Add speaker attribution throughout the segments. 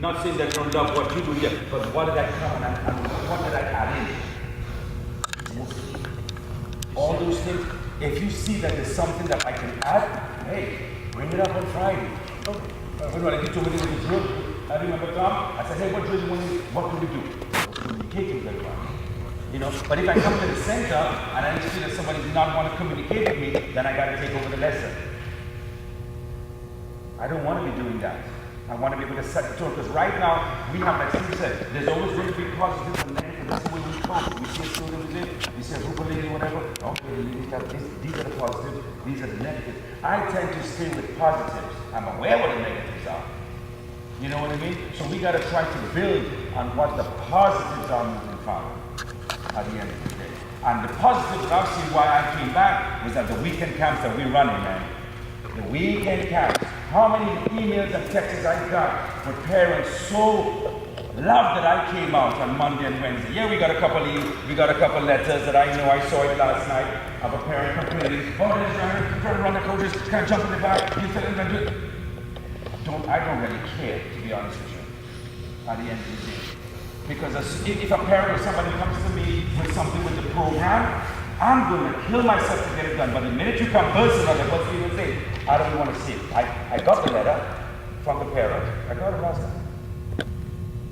Speaker 1: Not saying that I don't love what you do here, but what did I come and what did I add in? All those things, if you see that there's something that I can add, hey, bring it up on Friday. Okay. When I get to with the drill, I remember Tom, I said, hey, what drill do you want to do? What can we do? Communicating with them. You know, but if I come to the center and I see that somebody does not want to communicate with me, then I got to take over the lesson. I don't want to be doing that. I want to be able to set the tone, because right now, we have, like Steve said, there's always going to be positives and negatives. That's the way we cope. We see a student with it, we see a group of ladies, whatever. Okay, these are the positives, these are the negatives. I tend to stay with positives. I'm aware what the negatives are. You know what I mean? So we got to try to build on what the positives are moving forward at the end of the day. And the positives, obviously, why I came back was that the weekend camps that we're running, man. The weekend camps. How many emails and texts I got with parents so loved that I came out on Monday and Wednesday. Yeah, we got a couple letters that I know I saw it last night of a parent complaining, oh, there's trying to run the coaches, can't jump in the back, you tell them to do it. I don't really care, to be honest with you, at the end of the day. Because if a parent or somebody comes to me with something with the program, I'm going to kill myself to get it done. But the minute you come personal, what people say, I don't want to see it. I got the letter from the parent. I got it last time.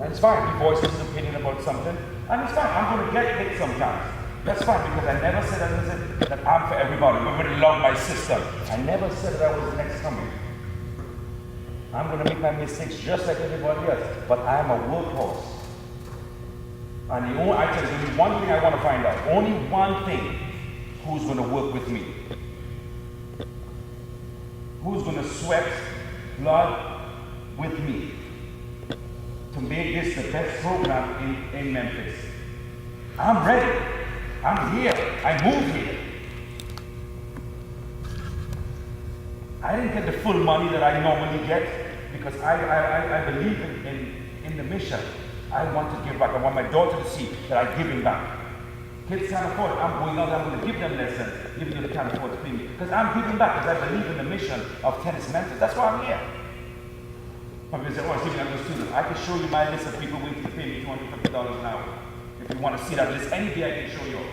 Speaker 1: And it's fine. He voices his opinion about something. And it's fine. I'm going to get hit sometimes. That's fine, because I never said that I'm for everybody. Everybody love my system. I never said that I was the next coming. I'm going to make my mistakes just like everybody else. But I'm a workhorse. And I tell you, there's one thing I want to find out. Only one thing. Who's going to work with me? Who's going to sweat blood with me to make this the best program in Memphis? I'm ready. I'm here. I moved here. I didn't get the full money that I normally get because I believe in the mission. I want to give back. I want my daughter to see that I'm giving back. Kids can't afford it. I'm going out, I'm going to give them lessons, even though they can't afford to pay me. Because I'm giving back, because I believe in the mission of Tennis Memphis. That's why I'm here. Some people say, oh, Stephen, I'm a student. I can show you my list of people waiting to pay me $250 an hour. If you want to see that list, any day I can show you.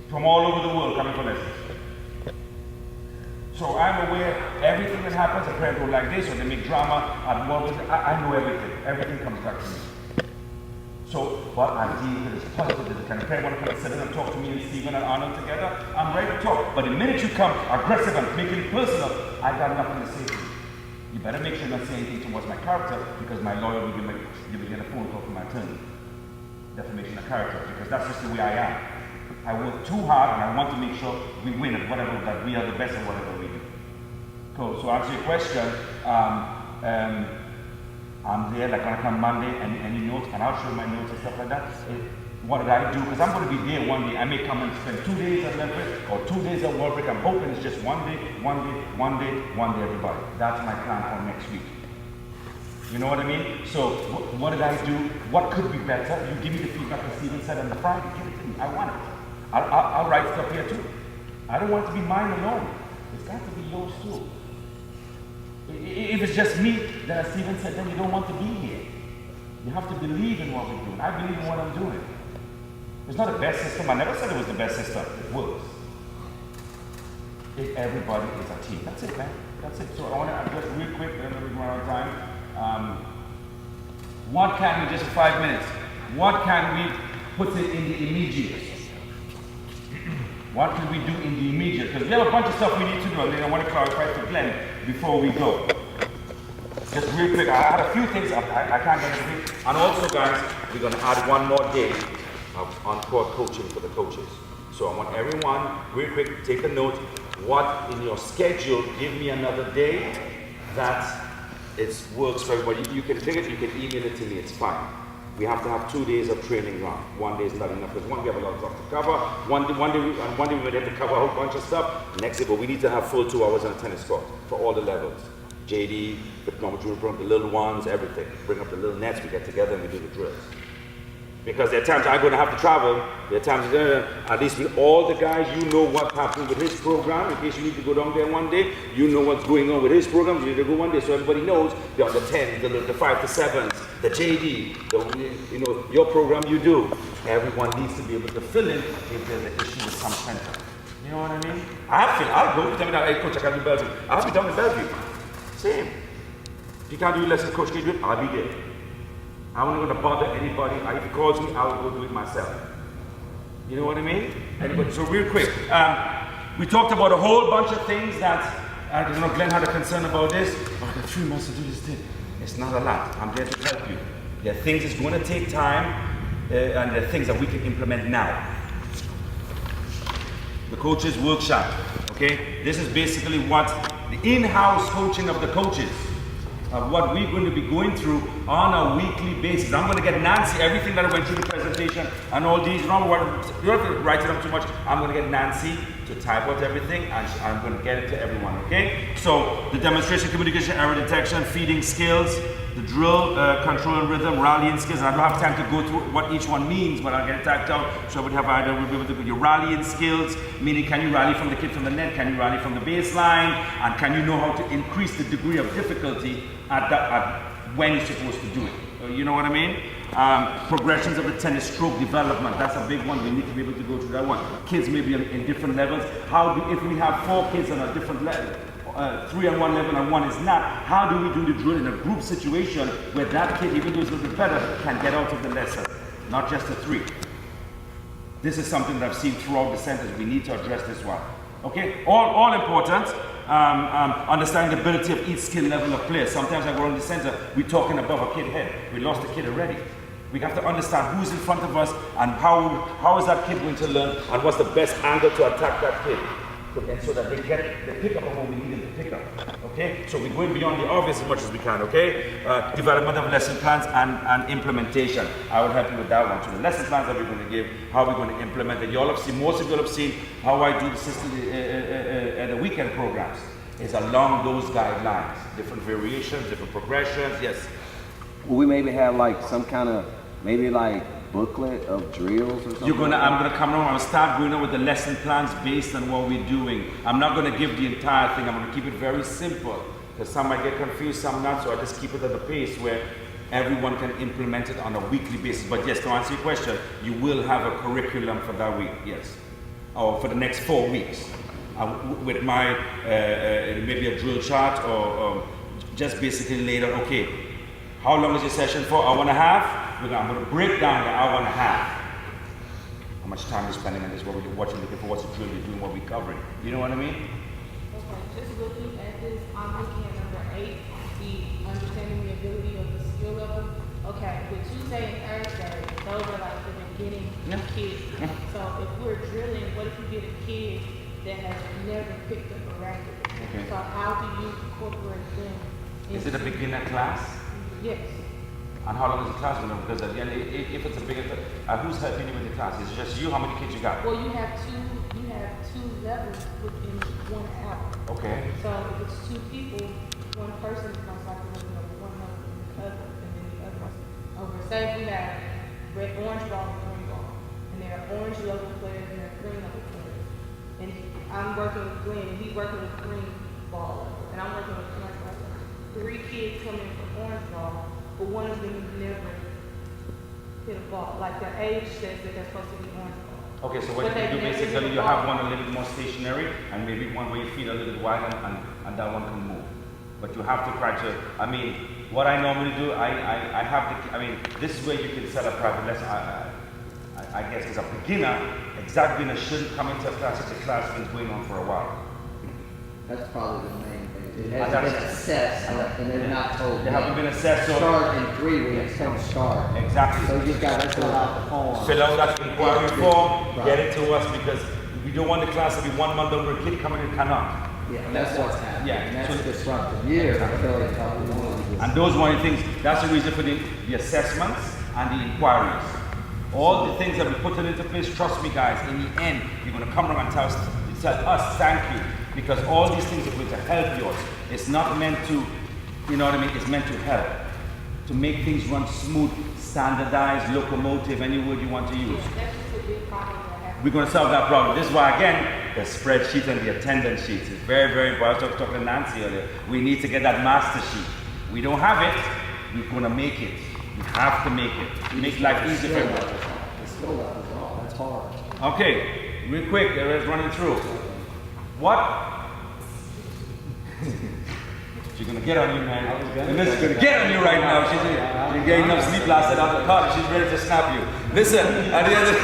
Speaker 1: From all over the world coming for lessons. So I'm aware everything that happens, a parent go like this, or they make drama, I know everything. Everything comes back to me. So what I'm dealing with is positive. Can a parent want to come and sit down and talk to me and Stephen and Arnold together? I'm ready to talk. But the minute you come aggressive and making it personal, I got nothing to say to you. You better make sure you don't say anything towards my character, because my lawyer will get a phone call from my attorney. Defamation of character, because that's just the way I am. I work too hard and I want to make sure we win at whatever, that we are the best at whatever we do. Cool. So answer your question, I'm there, like when I come Monday, and any notes, and I'll show you my notes and stuff like that. What did I do? Because I'm going to be there one day. I may come and spend 2 days at Memphis or 2 days at Warwick. I'm hoping it's just one day, everybody. That's my plan for next week. You know what I mean? So what did I do? What could be better? You give me the feedback that Stephen said on the Friday. Give it to me. I want it. I'll write stuff here too. I don't want it to be mine alone. It's got to be yours too. If it's just me, then as Stephen said, then you don't want to be here. You have to believe in what we're doing. I believe in what I'm doing. It's not the best system. I never said it was the best system. It works. If everybody is a team. That's it, man. That's it. So I want to address real quick, then we run out of time. What can we, just for 5 minutes, what can we put it in the immediate? What can we do in the immediate? Because we have a bunch of stuff we need to do, and then I want to clarify to Glenn before we go. Just real quick, I had a few things, I can't get into it. And also, guys, we're going to add one more day of on-court coaching for the coaches. So I want everyone, real quick, take a note. What in your schedule, give me another day that it works for everybody. You can take it, you can email it to me, it's fine. We have to have 2 days of training ground. 1 day is not enough, because one, we have a lot of stuff to cover. One day we might have to cover a whole bunch of stuff. Next day, but we need to have full 2 hours on a tennis court for all the levels. JD, the normal junior program, the little ones, everything. Bring up the little nets, we get together and we do the drills. Because there are times I'm going to have to travel. There are times, at least with all the guys, you know what's happening with his program. In case you need to go down there one day, you know what's going on with his program. You need to go one day, so everybody knows the under 10, the 5 to 7s, the JD, your program you do. Everyone needs to be able to fill in if there's an issue with some center. You know what I mean? I'll go. Tell me that, hey coach, I can't do Bellevue. I'll be down in Bellevue. Same. If you can't do your lesson, coach, can you do it? I'll be there. I'm not going to bother anybody. If he calls me, I'll go do it myself. You know what I mean? Anybody? So real quick, we talked about a whole bunch of things that, I don't know, Glenn had a concern about this. Oh, I got 3 months to do this thing. It's not a lot. I'm there to help you. There are things that's going to take time, and there are things that we can implement now. The coaches workshop, okay? This is basically what the in-house coaching of the coaches. What we're going to be going through on a weekly basis. I'm going to get Nancy, everything that I went through the presentation and all these, you don't have to write it up too much. I'm going to get Nancy to type out everything and I'm going to get it to everyone, okay? So the demonstration, communication, error detection, feeding skills, the drill, control and rhythm, rallying skills. And I don't have time to go through what each one means, but I'll get it typed out so everybody have an idea. We'll be able to do your rallying skills, meaning can you rally from the kid from the net, can you rally from the baseline, and can you know how to increase the degree of difficulty at when you're supposed to do it. You know what I mean? Progressions of the tennis stroke development, that's a big one. We need to be able to go through that one. Kids may be in different levels. If we have 4 kids on a different level, 3 on one level and 1 is not, how do we do the drill in a group situation where that kid, even though he's a little bit better, can get out of the lesson, not just the 3. This is something that I've seen throughout the centers. We need to address this one. Okay, all important. Understanding the ability of each skill level of player. Sometimes I go around the center, we're talking above a kid's head. We lost the kid already. We have to understand who's in front of us and how is that kid going to learn and what's the best angle to attack that kid. And so that they get the pickup of what we need them to pick up. Okay? So we're going beyond the obvious as much as we can, okay? Development of lesson plans and implementation. I will help you with that one. So the lesson plans that we're going to give, how we're going to implement it. You all have seen, most of you all have seen how I do the system at the weekend programs. It's along those guidelines. Different variations, different progressions, yes.
Speaker 2: Will we maybe have like some kind of, maybe like booklet of drills or something?
Speaker 1: I'm gonna come around. I'm gonna start going on with the lesson plans based on what we're doing. I'm not gonna give the entire thing. I'm gonna keep it very simple because some might get confused, some not. So I just keep it at a pace where everyone can implement it on a weekly basis. But yes, to answer your question, you will have a curriculum for that week. Yes, or for the next 4 weeks with my maybe a drill chart or just basically laid out. Okay, how long is your session for? Hour and a half. I'm going to break down the hour and a half. How much time you're spending on this, what you're watching, looking for, what's the drill you're doing, what we're covering. You know what I mean?
Speaker 3: Okay, just looking at this, I'm looking at number 8, the understanding the ability of the skill level. Okay, with Tuesday and Thursday, those are like the beginning kids. So if we're drilling, what if we get a kid that has never picked up a racket?
Speaker 1: Okay.
Speaker 3: So how do you incorporate them?
Speaker 1: Is it a beginner class?
Speaker 3: Yes.
Speaker 1: And how long is the class? Because at the end, if it's a bigger class, who's helping you with the class? Is it just you? How many kids you got?
Speaker 3: Well, you have two levels within 1 hour.
Speaker 1: Okay.
Speaker 3: So if it's 2 people, one person is most likely looking over one level than the other, and then the other one's over. Say if we have orange ball and green ball, and there are orange level players and there are green level players. And I'm working with Glenn, and he's working with green ball level, and I'm working with orange ball level. 3 kids come in from orange ball, but one of them never hit a ball. Like their age says that they're supposed to be orange ball.
Speaker 1: Okay, so what you do basically, you have one a little bit more stationary and maybe one where your feet are a little bit wide and that one can move. But you have to try to, I mean, what I normally do, this is where you can set a private lesson. I guess as a beginner, exact beginner shouldn't come into a class if the class has been going on for a while.
Speaker 4: That's probably the main thing. It hasn't been assessed, and they're not told.
Speaker 1: They haven't been assessed. So
Speaker 4: start in 3 weeks, come start.
Speaker 1: Exactly.
Speaker 4: So you just got to fill out the form.
Speaker 1: Fill out that inquiry form, get it to us because we don't want the class to be 1 month over a kid coming in cannot.
Speaker 4: Yeah, that's what's happening.
Speaker 1: Yeah.
Speaker 4: And that's disruptive. Years until they come along.
Speaker 1: And those one of the things, that's the reason for the assessments and the inquiries. All the things that we put into place, trust me guys, in the end, you're going to come around and tell us thank you. Because all these things are going to help yours. It's not meant to, you know what I mean? It's meant to help. to make things run smooth, standardized, locomotive, any word you want to use.
Speaker 3: Yeah, that's just a big problem that happens.
Speaker 1: We're going to solve that problem. This is why, again, the spreadsheet and the attendance sheets is very, very important. I was talking to Nancy earlier. We need to get that master sheet. We don't have it, we're going to make it. We have to make it. Make life easier for everyone.
Speaker 4: The skill level is all, that's hard.
Speaker 1: Okay, real quick, everyone's running through. What? She's gonna get on you, man. And this is gonna get on you right now. She's getting enough sleep last night out the car. She's ready to snap you. Listen, at the end of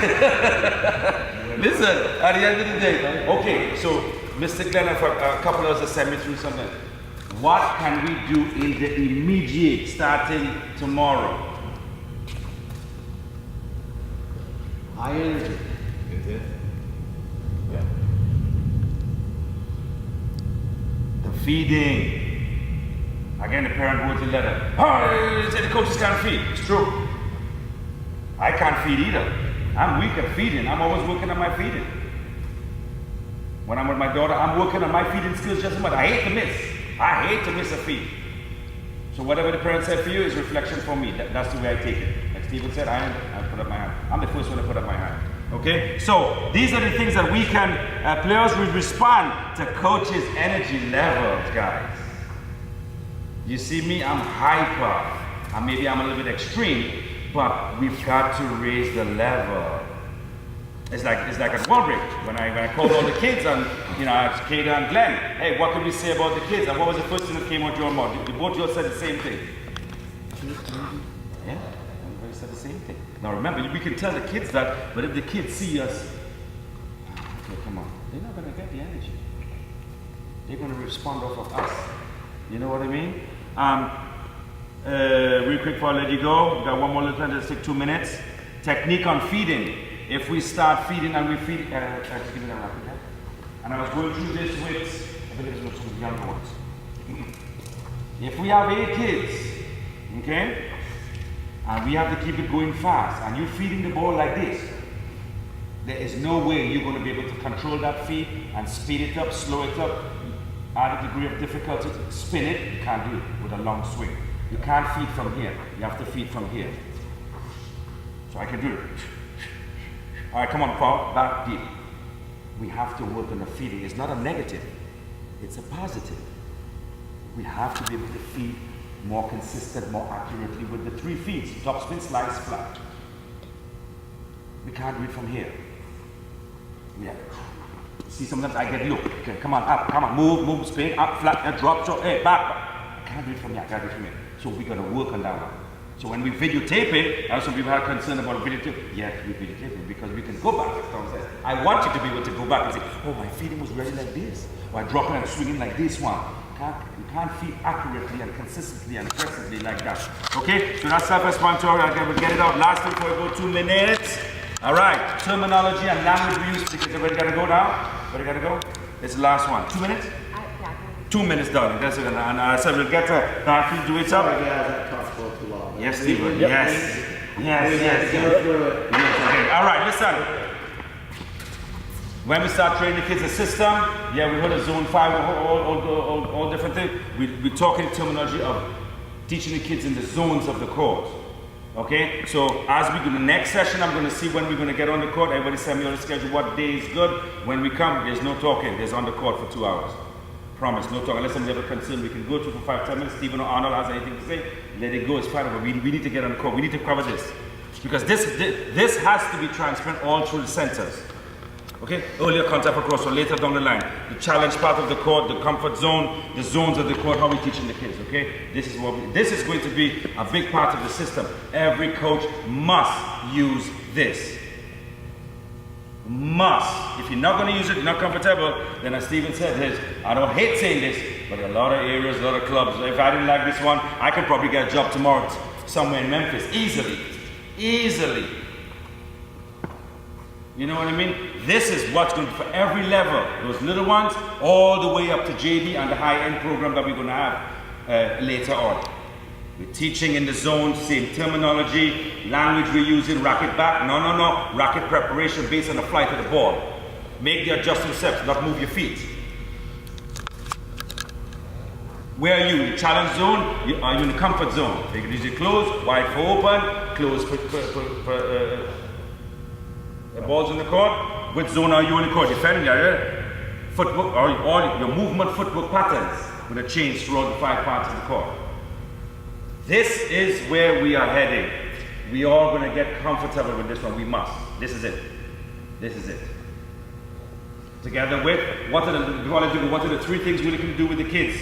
Speaker 1: the listen, at the end of the day. Okay, so Mr. Glenn, for a couple of us to send me through something. What can we do in the immediate, starting tomorrow?
Speaker 4: High energy.
Speaker 2: Yeah.
Speaker 1: The feeding. Again, the parent wrote a letter. Oh, the coaches can't feed. It's true. I can't feed either. I'm weak at feeding. I'm always working on my feeding. When I'm with my daughter, I'm working on my feeding skills just as much. I hate to miss. I hate to miss a feed. So whatever the parent said for you is reflection for me. That's the way I take it. Like Stephen said, I put up my hand. I'm the first one to put up my hand. Okay? So these are the things that we can, players will respond to coaches' energy levels, guys. You see me, I'm hyper. And maybe I'm a little bit extreme, but we've got to raise the level. It's like at Walbridge, when I called all the kids and I asked Kada and Glenn, hey, what could we say about the kids? And what was the first thing that came out your mouth? You both of you said the same thing. Yeah, everybody said the same thing. Now remember, we can tell the kids that, but if the kids see us, okay, come on, they're not going to get the energy. They're going to respond off of us. You know what I mean? Real quick before I let you go, we've got one more little time, let's take 2 minutes. Technique on feeding. If we start feeding and we feed, give me that wrap, okay? And I was going through this with, I believe it was some of the younger ones. If we have 8 kids, okay, and we have to keep it going fast, and you're feeding the ball like this, there is no way you're going to be able to control that feed and speed it up, slow it up, add a degree of difficulty, spin it. You can't do it with a long swing. You can't feed from here. You have to feed from here. So I can do it. All right, come on, Paul, back deep. We have to work on the feeding. It's not a negative, it's a positive. We have to be able to feed more consistent, more accurately with the 3 feeds: top spin, slice, flat. We can't do it from here. Yeah. See, sometimes I get low. Okay, come on, up, come on, move, spin, up, flat, drop, so, hey, back. I can't do it from here, I can't do it from here. So we gotta work on that one. So when we videotape it, and some people have concern about videotape. Yes, we videotape it because we can go back, as Tom says. I want you to be able to go back and say, oh, my feeding was really like this. Or I drop it and swing it like this one. You can't feed accurately and consistently and aggressively like that. Okay, so that's self-explanatory. We'll get it out last time before we go 2 minutes. All right, terminology and language use, because everybody got to go now. Everybody got to go? It's the last one. 2 minutes? 2 minutes, darling. That's it. And I said we'll get to that. Do it up.
Speaker 4: Sorry, guys, I talked for too long.
Speaker 1: Yes, Stephen. Yes. Yes.
Speaker 4: Go through it.
Speaker 1: Okay. All right, listen. When we start training the kids the system, yeah, we heard of zone 5, all different things. We're talking terminology of teaching the kids in the zones of the court. Okay, so as we do the next session, I'm going to see when we're going to get on the court. Everybody send me on the schedule what day is good. When we come, there's no talking. There's on the court for 2 hours. Promise, no talking. Unless somebody have a concern, we can go to for 5-10 minutes. Stephen or Arnold has anything to say, let it go. It's fine, but we need to get on the court. We need to cover this. Because this has to be transparent all through the centers. Okay, earlier contact across, so later down the line. The challenge part of the court, the comfort zone, the zones of the court, how we're teaching the kids, okay? This is going to be a big part of the system. Every coach must use this. Must. If you're not going to use it, you're not comfortable, then as Stephen said, I don't hate saying this, but a lot of areas, a lot of clubs, if I didn't like this one, I could probably get a job tomorrow somewhere in Memphis, easily. Easily. You know what I mean? This is what's going to, for every level, those little ones, all the way up to JD and the high-end program that we're going to have later on. We're teaching in the zone, same terminology, language we're using, racket back, no, racket preparation based on the flight of the ball. Make the adjusting steps, not move your feet. Where are you? The challenge zone? Are you in the comfort zone? Is it closed, wide for open, closed for balls in the court? Which zone are you in the court? Defending your footwork, or your movement footwork patterns going to change throughout the 5 parts of the court. This is where we are heading. We are going to get comfortable with this one. We must. This is it. This is it. Together with, what are the 3 things we're looking to do with the kids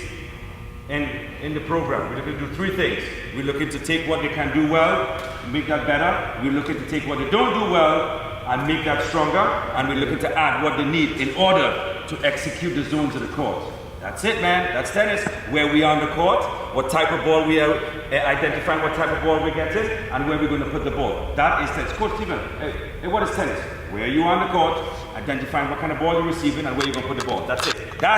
Speaker 1: in the program? We're looking to do 3 things. We're looking to take what they can do well, make that better. We're looking to take what they don't do well and make that stronger. And we're looking to add what they need in order to execute the zones of the court. That's it, man. That's tennis. Where we are on the court, what type of ball we are identifying, what type of ball we're getting, and where we're going to put the ball. That is tennis. Coach Stephen, hey, what is tennis? Where you are on the court, identifying what kind of ball you're receiving and where you're going to put the ball. That's it. That's